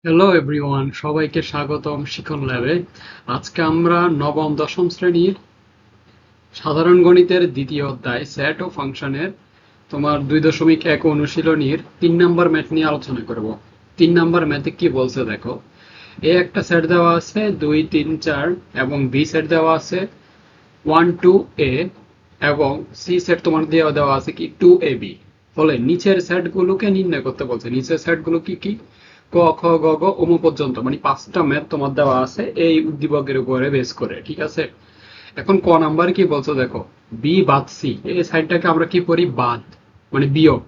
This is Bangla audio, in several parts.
হ্যালো এভরিওয়ান, সবাইকে স্বাগতম শিখন ল্যাবে। আজকে আমরা নবম দশম শ্রেণীর সাধারণ গণিতের দ্বিতীয় অধ্যায় সেট ও ফাংশনের তোমার 2.1 অনুশীলনীর 3 নম্বর ম্যাথ নিয়ে আলোচনা করব। 3 নম্বর ম্যাথে কি বলছে দেখো। এ একটা সেট দেওয়া আছে 2, 3, 4 এবং বি সেট দেওয়া আছে 1, 2, এ এবং সি সেট তোমার দেওয়া আছে কি 2ab। ফলে নিচের সেটগুলোকে নির্ণয় করতে বলছে। নিচের সেটগুলো কি কি? ক, খ, গ, ঘ, পর্যন্ত, মানে 5টা ম্যাথ তোমার দেওয়া আছে এই উদ্দীপকের উপরে বেস করে, ঠিক আছে। এখন ক নাম্বার কি বলছো দেখো, বি বাদ সি, এই সাইডটাকে আমরা কি করি, বাদ, মানে বিয়োগ।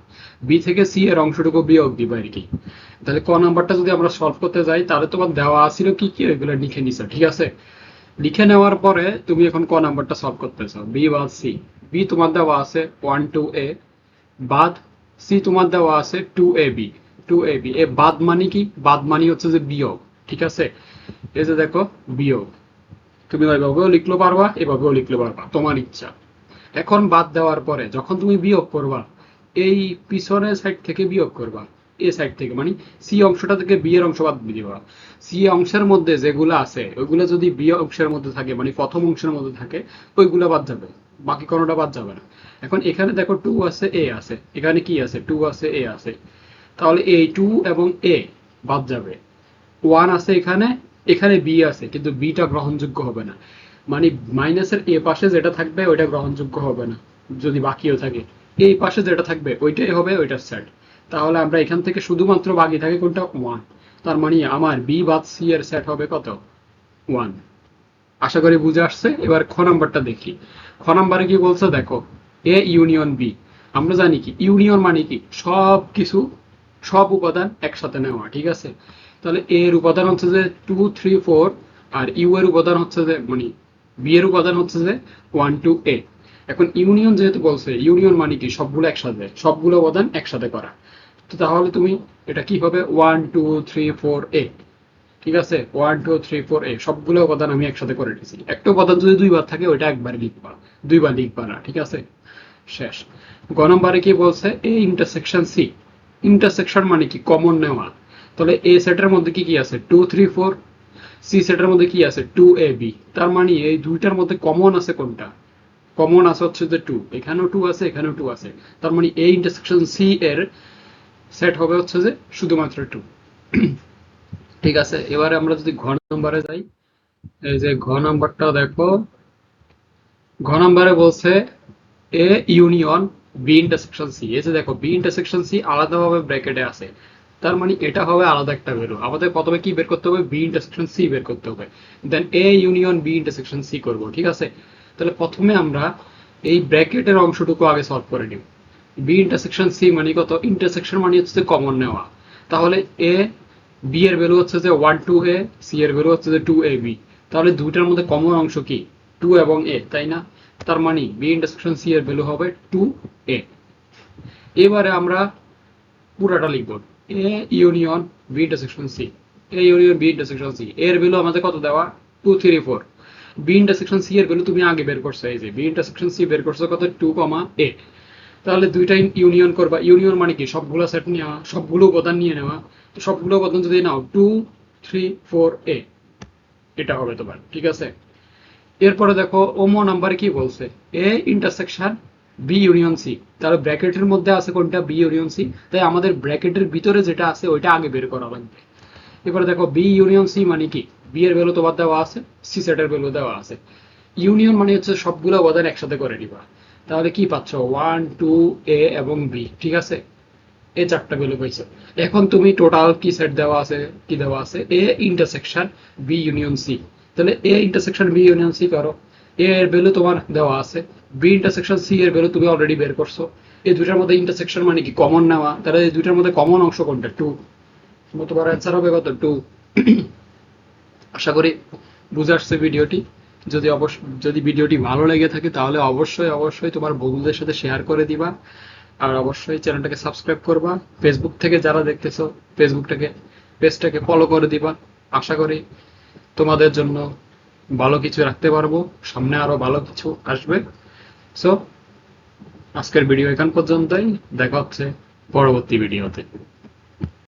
বি থেকে সি এর অংশটুকু বিয়োগ দিব আর কি। তাহলে ক নাম্বারটা যদি আমরা সলভ করতে যাই, তাহলে তোমার দেওয়া আছিল কি কি, ওইগুলো লিখে নিছো, ঠিক আছে। লিখে নেওয়ার পরে তুমি এখন ক নাম্বারটা সলভ করতেছো, বি বাদ সি। বি তোমার দেওয়া আছে 1, 2a, বাদ সি তোমার দেওয়া আছে 2ab। 2ab এ বাদ মানে কি, বাদ মানে হচ্ছে যে বিয়োগ, ঠিক আছে। এই যে দেখো বিয়োগ, তুমি ওইভাবেও লিখতে পারবা, এভাবেও লিখতে পারবা, তোমার ইচ্ছা। এখন বাদ দেওয়ার পরে যখন তুমি বিয়োগ করবা, এই পিছনের সাইড থেকে বিয়োগ করবা, এ সাইড থেকে, মানে সি অংশটা থেকে বি এর অংশ বাদ দিবা। সি অংশের মধ্যে যেগুলো আছে ওইগুলো যদি বি অংশের মধ্যে থাকে, মানে প্রথম অংশের মধ্যে থাকে, ওইগুলো বাদ যাবে, বাকি কোনোটা বাদ যাবে না। এখন এখানে দেখো 2 আছে, এ আছে, এখানে কি আছে, 2 আছে, এ আছে, তাহলে এই 2 এবং এ বাদ যাবে। 1 আছে এখানে, এখানে বি আছে, কিন্তু বিটা গ্রহণযোগ্য হবে না, মানে মাইনাসের এ পাশে যেটা থাকবে ওইটা গ্রহণযোগ্য হবে না যদি বাকিও থাকে। এই পাশে যেটা থাকবে ওইটাই হবে ওইটার সেট। তাহলে আমরা এখান থেকে শুধুমাত্র বাকি থাকে কোনটা, 1। তার মানে আমার বি বাদ সি এর সেট হবে কত, 1। আশা করি বুঝে আসছে। এবার খ নাম্বারটা দেখি। খ নাম্বারে কি বলছে দেখো, এ ইউনিয়ন বি। আমরা জানি কি ইউনিয়ন মানে কি, সব কিছু, সব উপাদান একসাথে নেওয়া, ঠিক আছে। তাহলে এ এর উপাদান হচ্ছে যে 2, 3, 4, আর ইউ এর উপাদান হচ্ছে যে, মানে বি এর উপাদান হচ্ছে যে 1, 2, এ। এখন ইউনিয়ন যেহেতু বলছে, ইউনিয়ন মানে কি সবগুলো একসাথে, সবগুলো উপাদান একসাথে করা। তো তাহলে তুমি এটা কি হবে, 1, 2, 3, 4, এ, ঠিক আছে। 1, 2, 3, 4, এ সবগুলো উপাদান আমি একসাথে করে দিয়েছি। একটা উপাদান যদি দুইবার থাকে ওইটা একবার লিখবা, দুইবার লিখবা না, ঠিক আছে। শেষ। গ নম্বরে কি বলছে, এ ইন্টারসেকশন সি। ইন্টারসেকশন মানে কি, কমন নেওয়া। তাহলে এ সেটের মধ্যে কি কি আছে, 2, 3, 4। সি সেটের মধ্যে কি আছে, 2ab। তার মানে এই দুইটার মধ্যে কমন আছে কোনটা, কমন আছে হচ্ছে যে 2। এখানেও 2 আছে, এখানেও 2 আছে। তার মানে এই ইন্টারসেকশন সি এর সেট হবে হচ্ছে যে শুধুমাত্র 2। ঠিক আছে। এবারে আমরা যদি ঘ নম্বরে যাই, এই যে ঘ নাম্বারটা দেখো। ঘ নাম্বারে বলছে A union B intersection C. এই যে দেখো বি ইন্টারসেকশন সি আলাদাভাবে ব্র্যাকেটে আছে, তার মানে এটা হবে আলাদা একটা ভ্যালু। আমাদের প্রথমে কি বের করতে হবে, বি ইন্টারসেকশন সি বের করতে হবে, then A union B intersection C করব, ঠিক আছে। তাহলে প্রথমে আমরা এই ব্র্যাকেটের অংশটুকু আগে সলভ করে নিব। বি ইন্টারসেকশন সি মানে কত, ইন্টারসেকশন মানে হচ্ছে কমন নেওয়া। তাহলে এ বি এর ভ্যালু হচ্ছে যে 1, 2a, সি এর ভ্যালু হচ্ছে যে 2ab। তাহলে দুইটার মধ্যে কমন অংশ কি, 2 এবং a, তাই না। তার মানে বি ইন্টারসেকশন সি এর ভ্যালু হবে 2a। এবারে আমরা পুরাটা লিখব, A union B intersection C. A union B intersection C এর ভ্যালু আমাদের কত দেওয়া, 2, 3, 4। বি ইন্টারসেকশন সি এর ভ্যালু তুমি আগে বের করছো, এই যে বি ইন্টারসেকশন সি বের করছো কত, 2, a। তাহলে দুইটা ইউনিয়ন করবা। ইউনিয়ন মানে কি, সবগুলো সেট নেওয়া, সবগুলো উপাদান নিয়ে নেওয়া। তো সবগুলো উপাদান যদি নাও 2, 3, 4, a, এটা হবে তোমার, ঠিক আছে। এরপরে দেখো ওমো নাম্বারে কি বলছে, A intersection B union C. তাহলে ব্র্যাকেটের মধ্যে আছে কোনটা, বি ইউনিয়ন সি। তাই আমাদের ব্র্যাকেটের ভিতরে যেটা আছে ওইটা আগে বের করা লাগবে। এবারে দেখো বি ইউনিয়ন সি মানে কি, বি এর ভ্যালু তোমার দেওয়া আছে, সি সেটের ভ্যালু দেওয়া আছে। ইউনিয়ন মানে হচ্ছে সবগুলো উপাদান একসাথে করে নিবা। তাহলে কি পাচ্ছ, 1, 2, এ এবং বি, ঠিক আছে। এই চারটা ভ্যালু পাইছো। এখন তুমি টোটাল কি সেট দেওয়া আছে, কি দেওয়া আছে, A intersection B union C. তাহলে A intersection B union C করো। এ এর ভ্যালু তোমার দেওয়া আছে, বি ইন্টারসেকশন সি এর ভ্যালু তুমি অলরেডি বের করছো। এই দুইটার মধ্যে ইন্টারসেকশন মানে কি, কমন নেওয়া। তাহলে এই দুইটার মধ্যে কমন অংশ কোনটা, 2। তোমার অ্যান্সার হবে কত, 2। আশা করি বুঝে আসছে ভিডিওটি। যদি ভিডিওটি ভালো লেগে থাকে তাহলে অবশ্যই অবশ্যই তোমার বন্ধুদের সাথে শেয়ার করে দিবা। আর অবশ্যই চ্যানেলটাকে সাবস্ক্রাইব করবা। ফেসবুক থেকে যারা দেখতেছো, পেজটাকে ফলো করে দিবা। আশা করি তোমাদের জন্য ভালো কিছু রাখতে পারবো, সামনে আরো ভালো কিছু আসবে। সো আজকের ভিডিও এখান পর্যন্তই, দেখা হচ্ছে পরবর্তী ভিডিওতে।